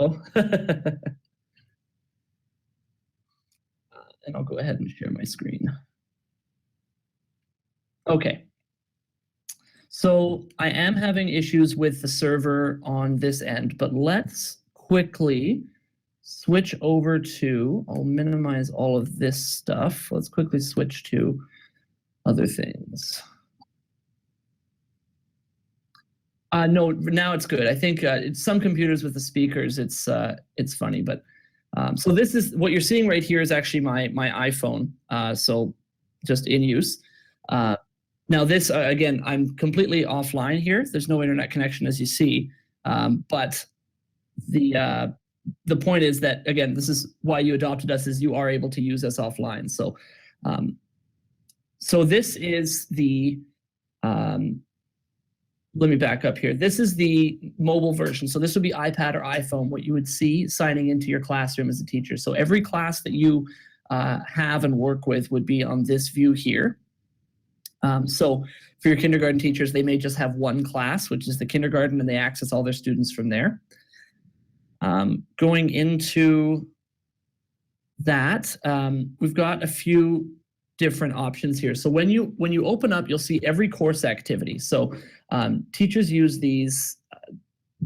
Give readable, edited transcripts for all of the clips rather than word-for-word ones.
go. And I'll go ahead and share my screen. Okay. So I am having issues with the server on this end, but let's quickly switch over to, I'll minimize all of this stuff. Let's quickly switch to other things. No, now it's good. I think some computers with the speakers, it's funny, but so this is what you're seeing right here is actually my iPhone. So just in use. Now this again, I'm completely offline here. There's no internet connection as you see, but the point is that again, this is why you adopted us, is you are able to use us offline. So, so this is the let me back up here. This is the mobile version. So this would be iPad or iPhone, what you would see signing into your classroom as a teacher. So every class that you have and work with would be on this view here. So for your kindergarten teachers, they may just have one class, which is the kindergarten, and they access all their students from there. Going into that, we've got a few different options here. So when you open up, you'll see every course activity. So teachers use these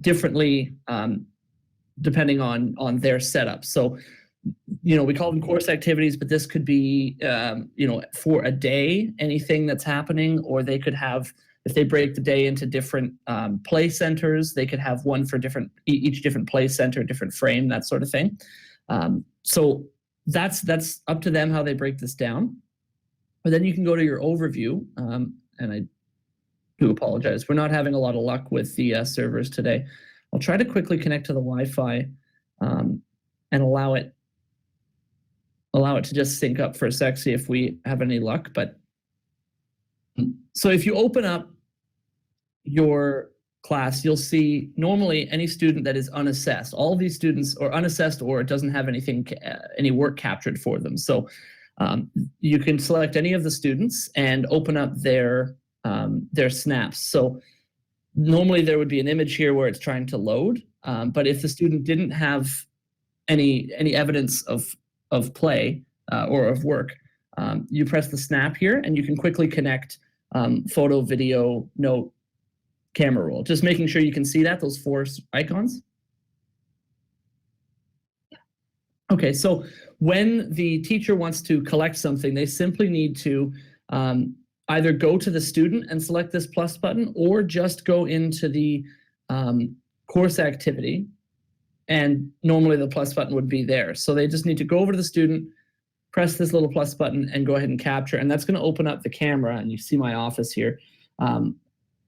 differently depending on their setup. So we call them course activities, but this could be for a day, anything that's happening, or they could have, if they break the day into different play centers, they could have one for each different play center, different frame, that sort of thing. So that's up to them how they break this down. But then you can go to your overview, and I do apologize. We're not having a lot of luck with the servers today. I'll try to quickly connect to the Wi-Fi and allow it to just sync up for a sec, see if we have any luck. But so if you open up your class, you'll see normally any student that is unassessed. All of these students are unassessed, or it doesn't have any work captured for them. So you can select any of the students and open up their snaps. So normally there would be an image here where it's trying to load, but if the student didn't have any evidence of play or of work, you press the snap here and you can quickly connect photo, video, note, camera roll, just making sure you can see those four icons. Okay, so when the teacher wants to collect something, they simply need to either go to the student and select this plus button, or just go into the course activity, and normally the plus button would be there. So they just need to go over to the student, press this little plus button, and go ahead and capture, and that's going to open up the camera, and you see my office here.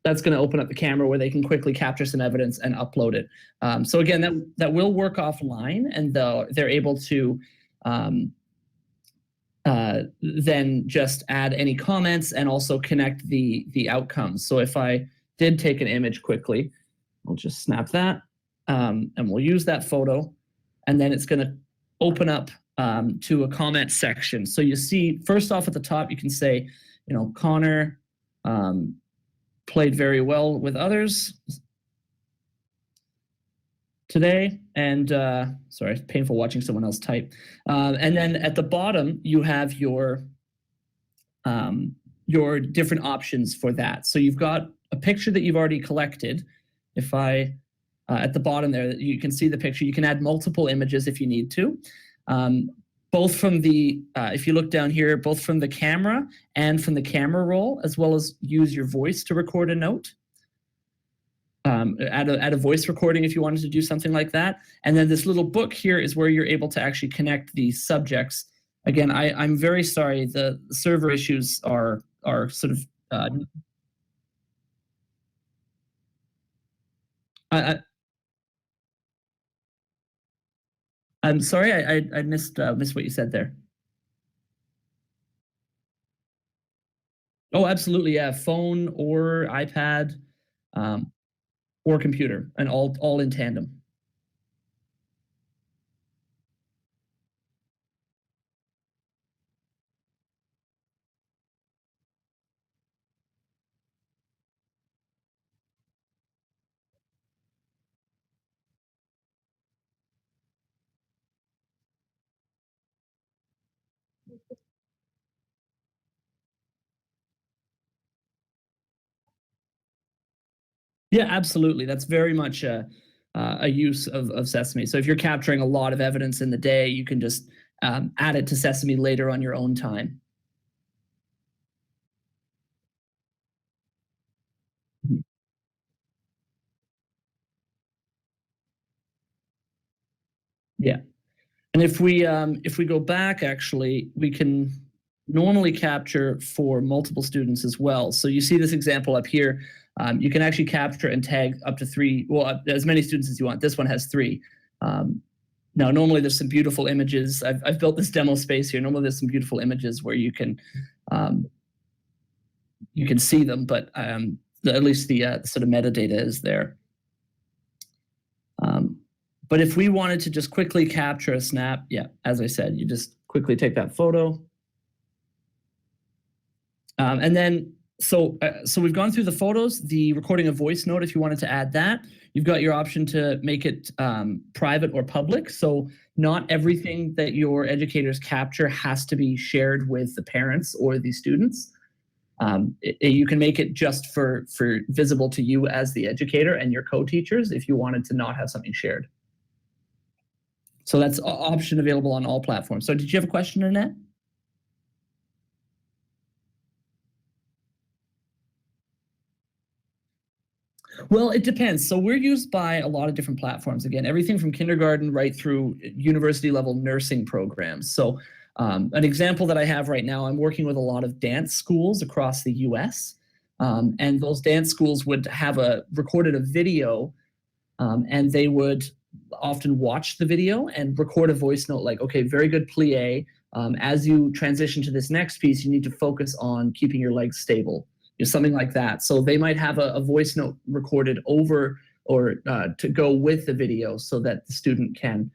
That's going to open up the camera where they can quickly capture some evidence and upload it. So again, that will work offline, and they're able to then just add any comments and also connect the outcomes. So if I did take an image quickly, we'll just snap that, and we'll use that photo, and then it's going to open up to a comment section. So you see, first off at the top, you can say, Connor played very well with others today, and sorry, painful watching someone else type. And then at the bottom, you have your different options for that. So you've got a picture that you've already collected. If I, at the bottom there, you can see the picture. You can add multiple images if you need to. Both from if you look down here, both from the camera and from the camera roll, as well as use your voice to record a note. Add a voice recording if you wanted to do something like that. And then this little book here is where you're able to actually connect the subjects. Again, I'm very sorry, the server issues are sort of I'm sorry, I missed what you said there. Oh, absolutely, yeah. Phone or iPad, or computer, and all in tandem. Yeah, absolutely. That's very much a use of Sesame. So if you're capturing a lot of evidence in the day, you can just add it to Sesame later on your own time. Mhm. Yeah. And if we go back, actually, we can normally capture for multiple students as well. So you see this example up here. You can actually capture and tag up to three, well, as many students as you want. This one has three. Um, Now, normally there's some beautiful images. I've built this demo space here. Normally there's some beautiful images where um, you can see them, but at least the sort of metadata is there. Um, but if we wanted to just quickly capture a snap, yeah, as I said, you just quickly take that photo. And then, so we've gone through the photos, the recording a voice note. If you wanted to add that, you've got your option to make it private or public. So not everything that your educators capture has to be shared with the parents or the students. You can make it just for visible to you as the educator and your co-teachers if you wanted to not have something shared. So that's an option available on all platforms. So did you have a question, Annette? Well, it depends. So we're used by a lot of different platforms. Again, everything from kindergarten right through university level nursing programs. So an example that I have right now, I'm working with a lot of dance schools across the US. And those dance schools would have recorded a video, and they would often watch the video and record a voice note like, okay, very good plie. As you transition to this next piece, you need to focus on keeping your legs stable, something like that. So they might have a voice note recorded over or to go with the video so that the student can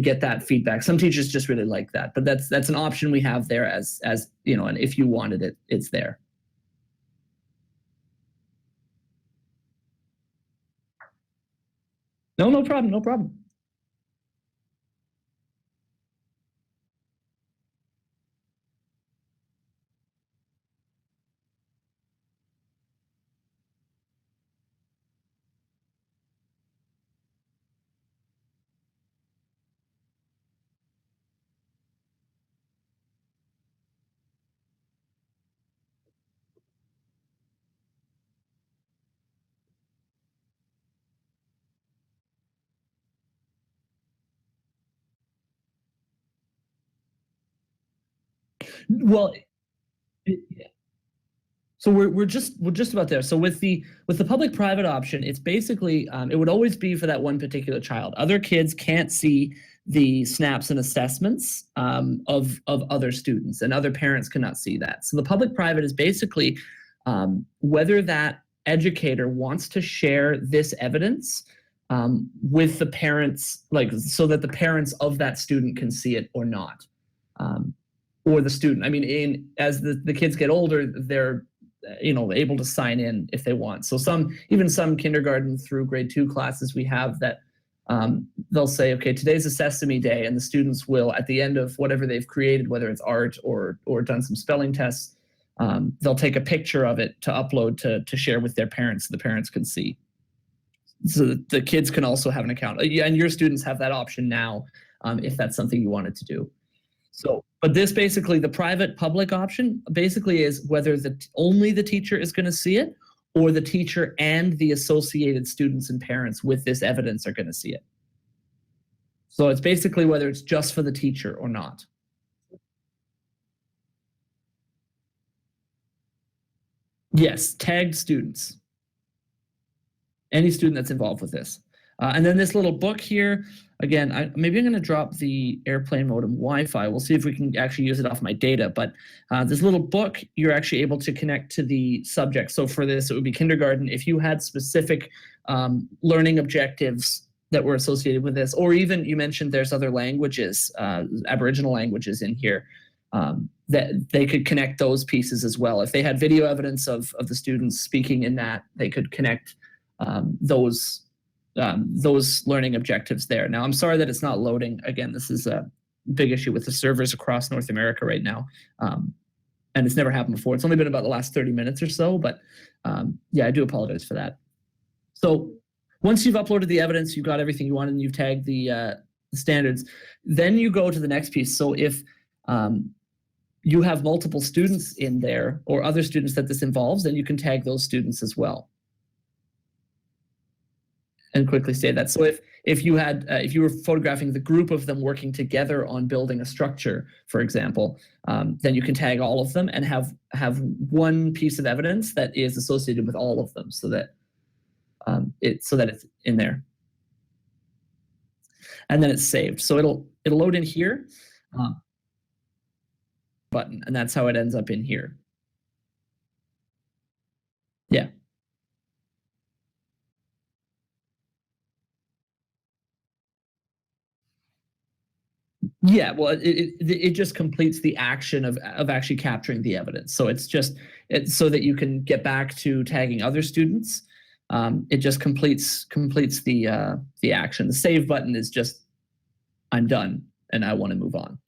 get that feedback. Some teachers just really like that, but that's an option we have there as you know, and if you wanted it, it's there. No, no problem, no problem. Well, so we're just about there. So with the public private option, it's basically it would always be for that one particular child. Other kids can't see the snaps and assessments of other students, and other parents cannot see that. So the public private is basically whether that educator wants to share this evidence with the parents, like so that the parents of that student can see it or not. Or the student. I mean, as the kids get older, they're able to sign in if they want. So even some kindergarten through grade 2 classes we have that they'll say, okay, today's a Sesame day, and the students will, at the end of whatever they've created, whether it's art or done some spelling tests, they'll take a picture of it to upload to share with their parents so the parents can see. So the kids can also have an account. Yeah, and your students have that option now if that's something you wanted to do. So, but this basically, the private public option basically is whether only the teacher is going to see it, or the teacher and the associated students and parents with this evidence are going to see it. So it's basically whether it's just for the teacher or not. Yes, tagged students. Any student that's involved with this. And then this little book here, again, maybe I'm going to drop the airplane modem Wi-Fi. We'll see if we can actually use it off my data. But this little book, you're actually able to connect to the subject. So for this, it would be kindergarten. If you had specific learning objectives that were associated with this, or even you mentioned there's other languages, Aboriginal languages in here, that they could connect those pieces as well. If they had video evidence of the students speaking in that, they could connect those learning objectives there. Now, I'm sorry that it's not loading. Again, this is a big issue with the servers across North America right now. And it's never happened before. It's only been about the last 30 minutes or so, but yeah, I do apologize for that. So once you've uploaded the evidence, you've got everything you want, and you've tagged the standards, then you go to the next piece. So if you have multiple students in there or other students that this involves, then you can tag those students as well. And quickly say that. So if you had if you were photographing the group of them working together on building a structure, for example, then you can tag all of them and have one piece of evidence that is associated with all of them, so that it's in there, and then it's saved. So it'll load in here, button, and that's how it ends up in here. Yeah. Yeah, well, it just completes the action of actually capturing the evidence. So it's so that you can get back to tagging other students. It just completes the action. The save button is just, I'm done and I want to move on.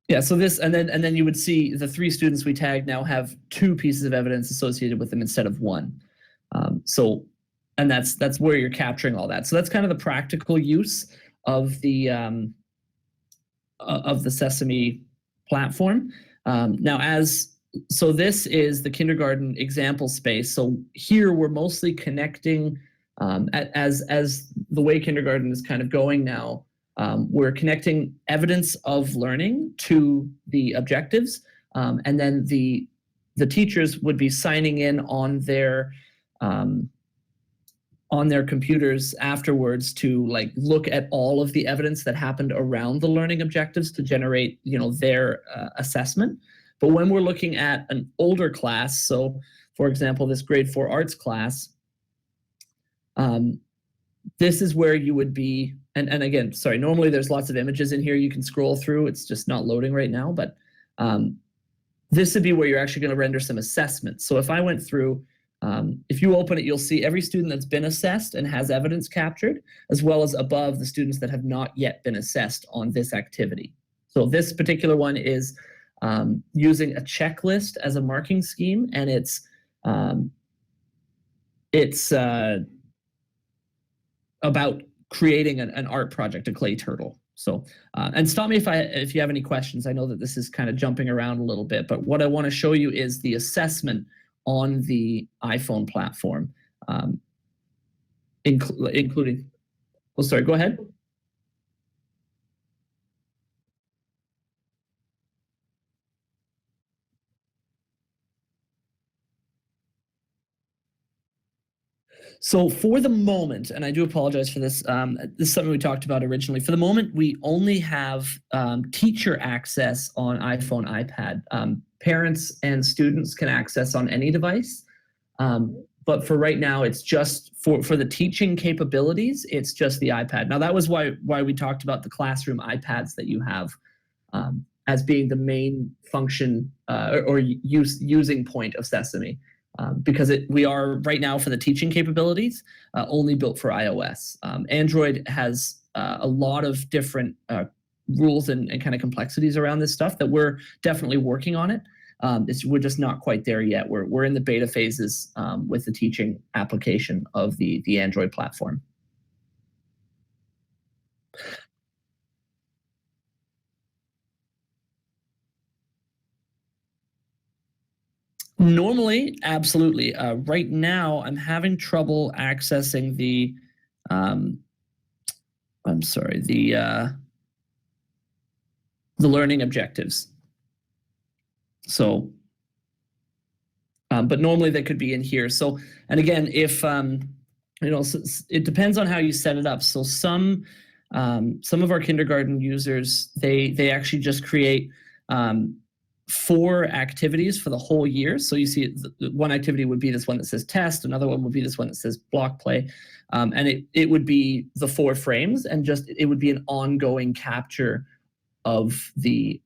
Yeah, so this, and then you would see the 3 students we tagged now have 2 pieces of evidence associated with them instead of 1. And that's where you're capturing all that. So that's kind of the practical use of the Sesame platform. So this is the kindergarten example space. So here we're mostly connecting, as the way kindergarten is kind of going now, we're connecting evidence of learning to the objectives, and then the teachers would be signing in on their computers afterwards to like look at all of the evidence that happened around the learning objectives to generate, their assessment. But when we're looking at an older class, so for example, this grade 4 arts class, this is where you would be, and again, sorry, normally there's lots of images in here you can scroll through. It's just not loading right now, but this would be where you're actually going to render some assessments. So if I went through, if you open it, you'll see every student that's been assessed and has evidence captured, as well as above the students that have not yet been assessed on this activity. So this particular one is using a checklist as a marking scheme, and it's about creating an art project, a clay turtle. So, and stop me if you have any questions. I know that this is kind of jumping around a little bit, but what I want to show you is the assessment on the iPhone platform, including. Oh, sorry. Go ahead. So for the moment, and I do apologize for this, this is something we talked about originally. For the moment, we only have teacher access on iPhone, iPad. Parents and students can access on any device. But for right now, it's just for the teaching capabilities, it's just the iPad. Now, that was why we talked about the classroom iPads that you have as being the main function or using point of Sesame. Because we are right now for the teaching capabilities only built for iOS. Android has a lot of different rules and kind of complexities around this stuff that we're definitely working on it. We're just not quite there yet. We're in the beta phases with the teaching application of the Android platform. Normally, absolutely. Right now, I'm having trouble accessing the. I'm sorry, the learning objectives. So, but normally they could be in here. So, and again, if it depends on how you set it up. So some of our kindergarten users, they actually just create 4 activities for the whole year. So you see one activity would be this one that says test, another one would be this one that says block play, and it would be the 4 frames, and just it would be an ongoing capture of the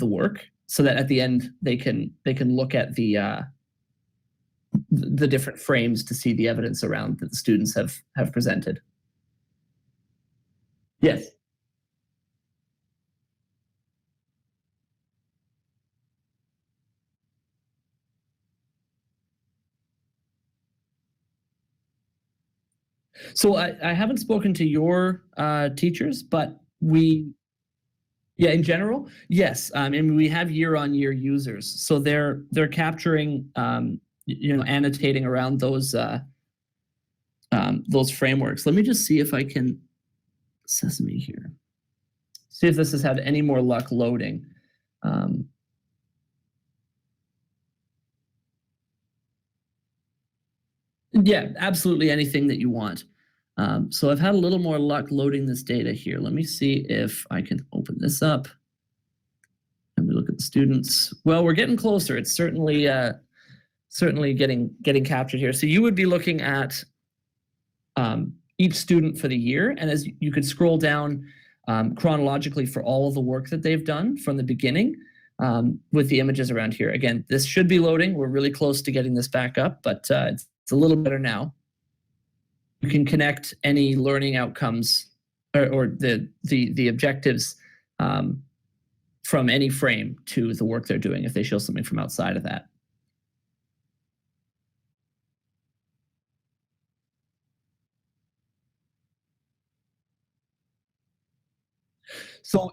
work, so that at the end they can look at the different frames to see the evidence around that the students have presented. Yes. So I haven't spoken to your teachers, but yeah, in general, yes. And we have year-on-year users, so they're capturing, annotating around those frameworks. Let me just see if I can Sesame here. See if this has had any more luck loading. Um, yeah, absolutely anything that you want. So I've had a little more luck loading this data here. Let me see if I can open this up and we look at the students. Well, we're getting closer. It's certainly getting captured here. So you would be looking at each student for the year, and as you could scroll down chronologically for all of the work that they've done from the beginning with the images around here. Again, this should be loading. We're really close to getting this back up, but it's a little better now. You can connect any learning outcomes or the objectives from any frame to the work they're doing if they show something from outside of that. So,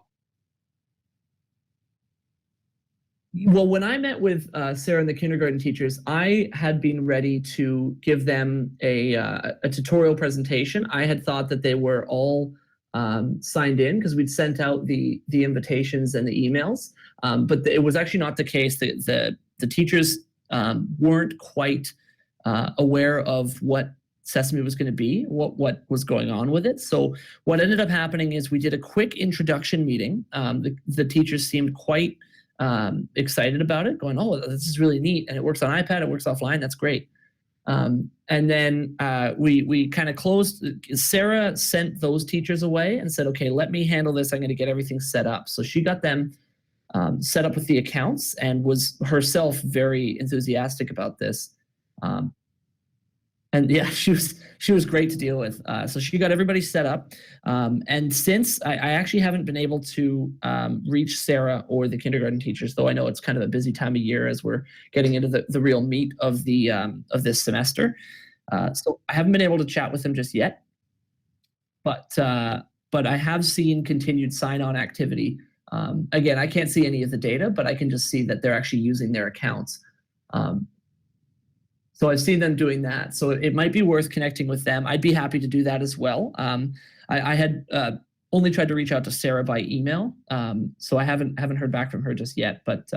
well, when I met with Sarah and the kindergarten teachers, I had been ready to give them a tutorial presentation. I had thought that they were all signed in because we'd sent out the invitations and the emails, but it was actually not the case. The teachers weren't quite aware of what Sesame was going to be, what was going on with it. So what ended up happening is we did a quick introduction meeting. The teachers seemed quite excited about it, going, "Oh, this is really neat, and it works on iPad, it works offline. That's great." And then we kind of closed. Sarah sent those teachers away and said, "Okay, let me handle this. I'm going to get everything set up." So she got them set up with the accounts and was herself very enthusiastic about this. Um, and yeah, she was great to deal with. So she got everybody set up, and since I actually haven't been able to reach Sarah or the kindergarten teachers, though I know it's kind of a busy time of year as we're getting into the real meat of this semester. So I haven't been able to chat with them just yet, but I have seen continued sign-on activity. Again, I can't see any of the data, but I can just see that they're actually using their accounts. Um, so I've seen them doing that. So it might be worth connecting with them. I'd be happy to do that as well. I had only tried to reach out to Sarah by email, so I haven't heard back from her just yet. But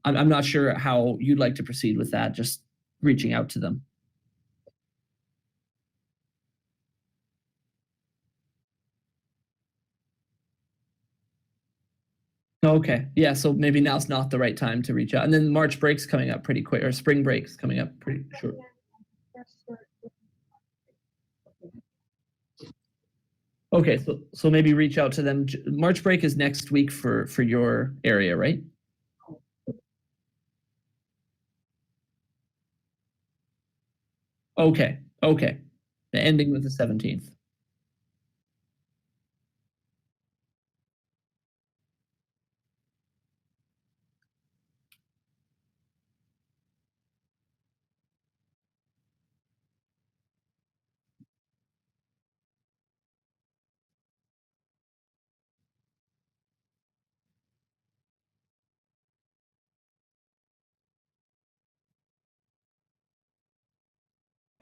I'm not sure how you'd like to proceed with that. Just reaching out to them. Okay, yeah. So maybe now's not the right time to reach out. And then March break's coming up pretty quick, or spring break's coming up pretty short. Okay, so maybe reach out to them. March break is next week for your area, right? Okay, okay. The ending with the 17th.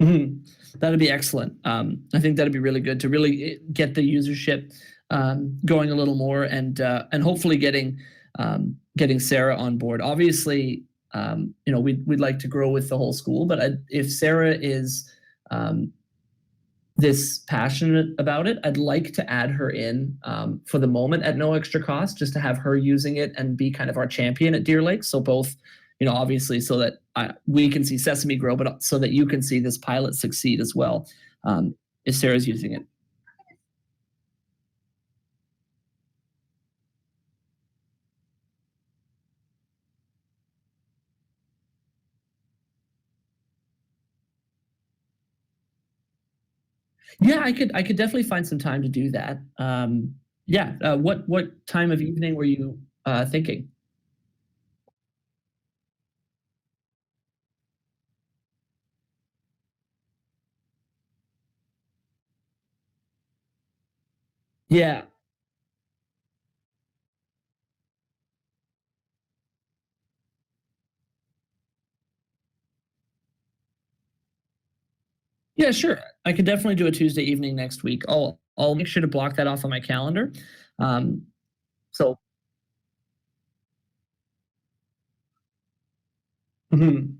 Mhm. That'd be excellent. I think that'd be really good to really get the usership going a little more, and hopefully getting Sarah on board. Obviously, we'd like to grow with the whole school, but if Sarah is this passionate about it, I'd like to add her in for the moment at no extra cost, just to have her using it and be kind of our champion at Deer Lake. So both, obviously, so that we can see Sesame grow, but so that you can see this pilot succeed as well. If Sarah's using it. Yeah, I could definitely find some time to do that. Yeah, what time of evening were you thinking? Yeah. Yeah, sure. I could definitely do a Tuesday evening next week. I'll make sure to block that off on my calendar. Um, so Mhm.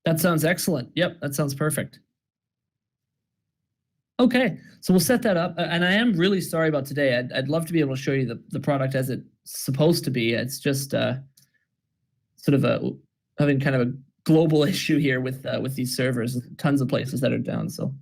That sounds excellent. Yep, that sounds perfect. Okay, so we'll set that up. And I am really sorry about today. I'd love to be able to show you the product as it's supposed to be. It's just sort of a having kind of a global issue here with these servers. Tons of places that are down. So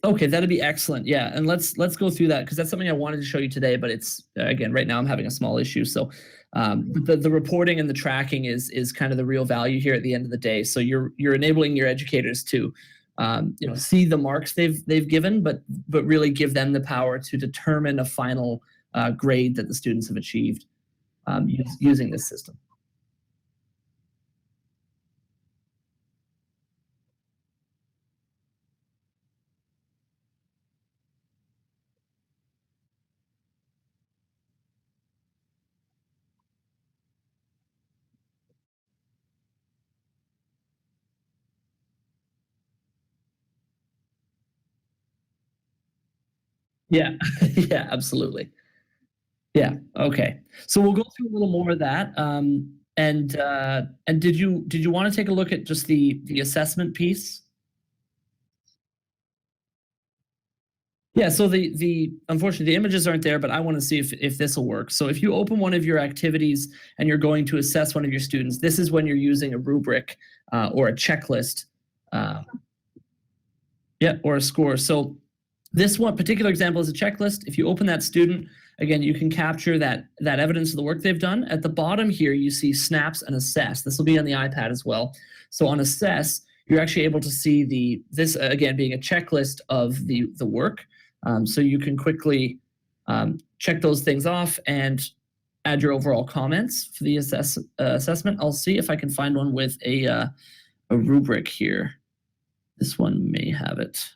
okay, that'd be excellent. Yeah, and let's go through that because that's something I wanted to show you today, but it's again right now I'm having a small issue. So the reporting and the tracking is kind of the real value here at the end of the day. So you're enabling your educators to see the marks they've given, but really give them the power to determine a final grade that the students have achieved using this system. Yeah, yeah, absolutely. Yeah. Okay. So we'll go through a little more of that. And did you want to take a look at just the assessment piece? Yeah. So the unfortunately the images aren't there, but I want to see if this will work. So if you open one of your activities and you're going to assess one of your students, this is when you're using a rubric or a checklist. Uh, yeah, or a score. So this one particular example is a checklist. If you open that student, again, you can capture that evidence of the work they've done. At the bottom here, you see snaps and assess. This will be on the iPad as well. So on assess, you're actually able to see this again being a checklist of the work. So you can quickly check those things off and add your overall comments for the assessment. I'll see if I can find one with a rubric here. This one may have it.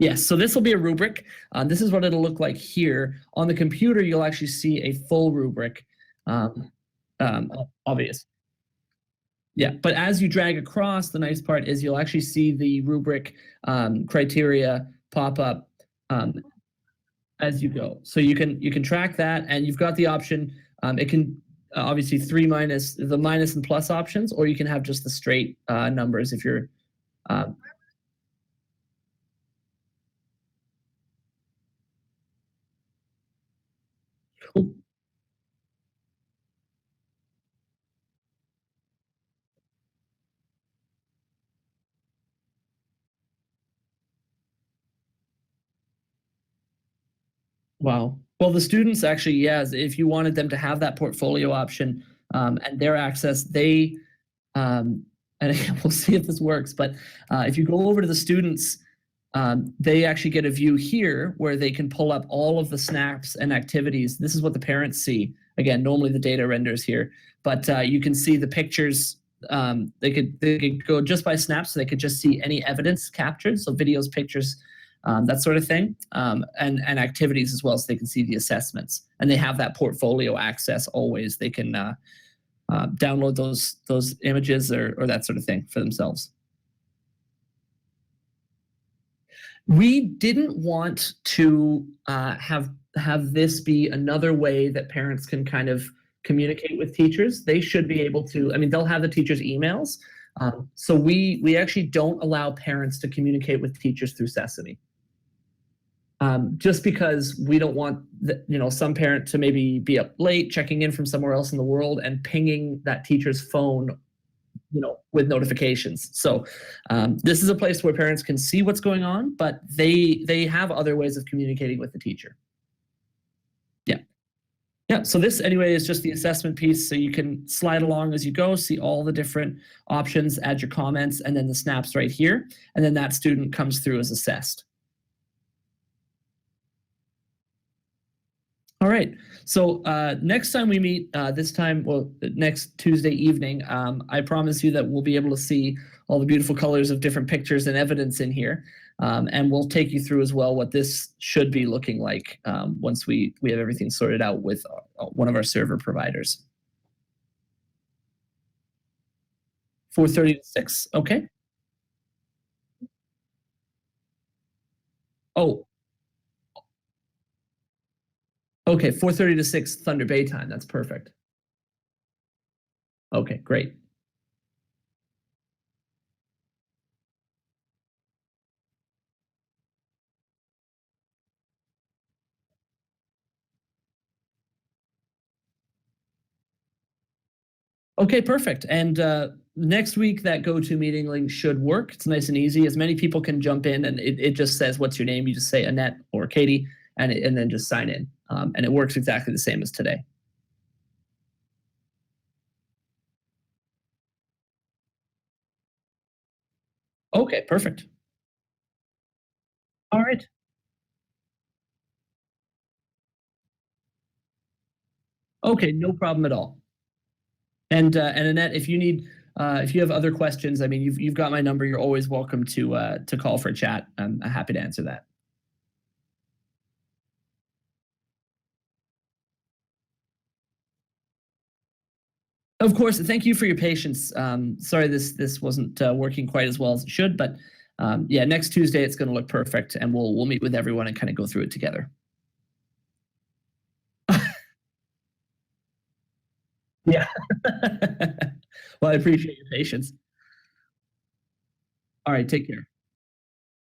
Yes, so this will be a rubric. This is what it'll look like here. On the computer, you'll actually see a full rubric. Um, Obvious. Yeah, but as you drag across, the nice part is you'll actually see the rubric criteria pop up as you go. So you can track that, and you've got the option. It can obviously three minus the minus and plus options, or you can have just the straight numbers if you're. Uh, Wow. Well, the students actually, yes, if you wanted them to have that portfolio option and their access, um, and we'll see if this works, but if you go over to the students, they actually get a view here where they can pull up all of the snaps and activities. This is what the parents see. Again, normally the data renders here, but you can see the pictures. They could go just by snaps, so they could just see any evidence captured, so videos, pictures, that sort of thing, and activities as well, so they can see the assessments. And they have that portfolio access always. They can download those images or that sort of thing for themselves. We didn't want to have this be another way that parents can kind of communicate with teachers. They should be able to. I mean, they'll have the teachers' emails. So we actually don't allow parents to communicate with teachers through Sesame. Just because we don't want some parent to maybe be up late checking in from somewhere else in the world and pinging that teacher's phone with notifications. So this is a place where parents can see what's going on, but they have other ways of communicating with the teacher. Yeah. Yeah, so this anyway is just the assessment piece, so you can slide along as you go, see all the different options, add your comments, and then the snaps right here, and then that student comes through as assessed. All right. So next time we meet, this time, well, next Tuesday evening, I promise you that we'll be able to see all the beautiful colors of different pictures and evidence in here. And we'll take you through as well what this should be looking like once we have everything sorted out with one of our server providers. 4:30 to 6. Okay. Oh, okay. 4:30 to 6 Thunder Bay time. That's perfect. Okay, great. Okay, perfect. And next week, that GoToMeeting link should work. It's nice and easy. As many people can jump in, and it just says, what's your name? You just say Annette or Katie, and then just sign in. And it works exactly the same as today. Okay, perfect. All right. Okay, no problem at all. And Annette, if you have other questions, I mean, you've got my number. You're always welcome to call for a chat. I'm happy to answer that. Of course, thank you for your patience. Sorry this wasn't working quite as well as it should, but yeah, next Tuesday it's going to look perfect, and we'll meet with everyone and kind of go through it together. Yeah. Well, I appreciate your patience. All right, take care.